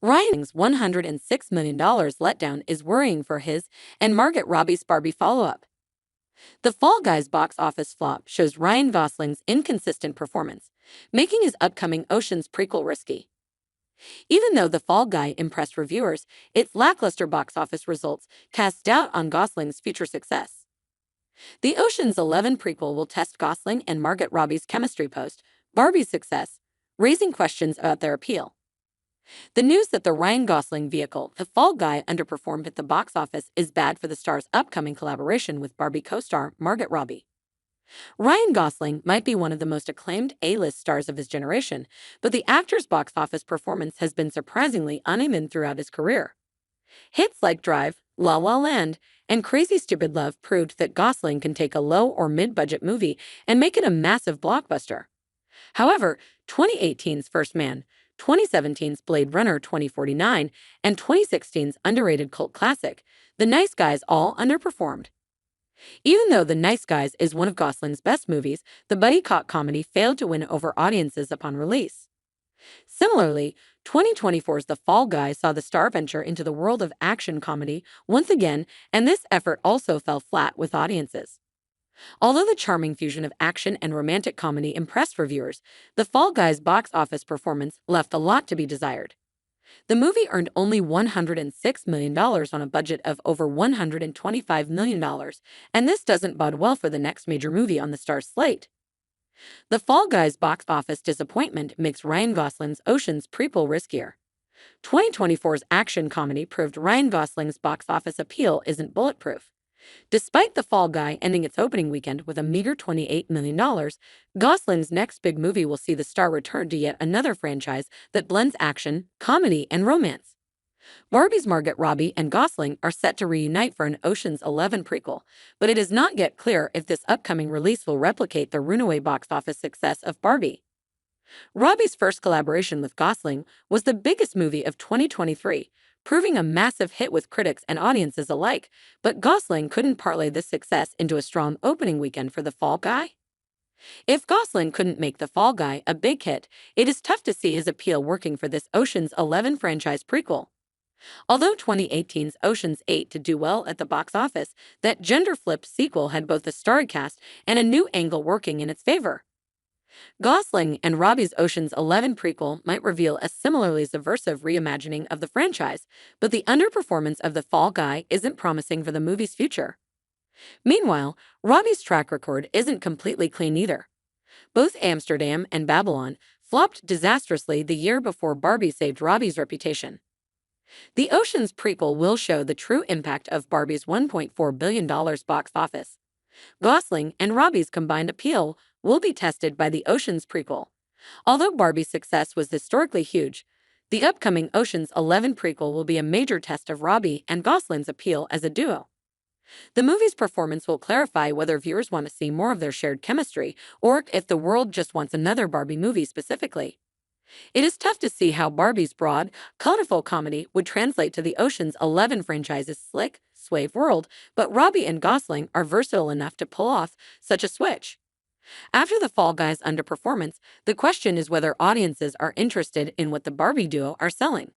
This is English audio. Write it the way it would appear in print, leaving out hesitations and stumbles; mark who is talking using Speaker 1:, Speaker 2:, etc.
Speaker 1: Ryan's $106 million letdown is worrying for his and Margot Robbie's Barbie follow-up. The Fall Guy's box office flop shows Ryan Gosling's inconsistent performance, making his upcoming Ocean's prequel risky. Even though The Fall Guy impressed reviewers, its lackluster box office results cast doubt on Gosling's future success. The Ocean's 11 prequel will test Gosling and Margot Robbie's chemistry post-Barbie's success, raising questions about their appeal. The news that the Ryan Gosling vehicle, The Fall Guy, underperformed at the box office is bad for the star's upcoming collaboration with Barbie co-star Margot Robbie. Ryan Gosling might be one of the most acclaimed A-list stars of his generation, but the actor's box office performance has been surprisingly uneven throughout his career. Hits like Drive, La La Land, and Crazy Stupid Love proved that Gosling can take a low or mid-budget movie and make it a massive blockbuster. However, 2018's First Man, 2017's Blade Runner 2049, and 2016's underrated cult classic, The Nice Guys all underperformed. Even though The Nice Guys is one of Gosling's best movies, the buddy cop comedy failed to win over audiences upon release. Similarly, 2024's The Fall Guy saw the star venture into the world of action comedy once again, and this effort also fell flat with audiences. Although the charming fusion of action and romantic comedy impressed reviewers, The Fall Guy's box office performance left a lot to be desired. The movie earned only $106 million on a budget of over $125 million, and this doesn't bode well for the next major movie on the star's slate. The Fall Guy's box office disappointment makes Ryan Gosling's Ocean's prequel riskier. 2024's action comedy proved Ryan Gosling's box office appeal isn't bulletproof. Despite The Fall Guy ending its opening weekend with a meager $28 million, Gosling's next big movie will see the star return to yet another franchise that blends action, comedy, and romance. Barbie's Margot Robbie and Gosling are set to reunite for an Ocean's 11 prequel, but it is not yet clear if this upcoming release will replicate the runaway box office success of Barbie. Robbie's first collaboration with Gosling was the biggest movie of 2023, proving a massive hit with critics and audiences alike, but Gosling couldn't parlay this success into a strong opening weekend for The Fall Guy. If Gosling couldn't make The Fall Guy a big hit, it is tough to see his appeal working for this Ocean's 11 franchise prequel. Although 2018's Ocean's 8 did do well at the box office, that gender-flipped sequel had both a starry cast and a new angle working in its favor. Gosling and Robbie's Ocean's 11 prequel might reveal a similarly subversive reimagining of the franchise, but the underperformance of The Fall Guy isn't promising for the movie's future. Meanwhile, Robbie's track record isn't completely clean either. Both Amsterdam and Babylon flopped disastrously the year before Barbie saved Robbie's reputation. The Ocean's prequel will show the true impact of Barbie's $1.4 billion box office. Gosling and Robbie's combined appeal will be tested by the Ocean's prequel. Although Barbie's success was historically huge, the upcoming Ocean's 11 prequel will be a major test of Robbie and Gosling's appeal as a duo. The movie's performance will clarify whether viewers want to see more of their shared chemistry or if the world just wants another Barbie movie specifically. It is tough to see how Barbie's broad, colorful comedy would translate to the Ocean's 11 franchise's slick, suave world, but Robbie and Gosling are versatile enough to pull off such a switch. After The Fall Guy's underperformance, the question is whether audiences are interested in what the Barbie duo are selling.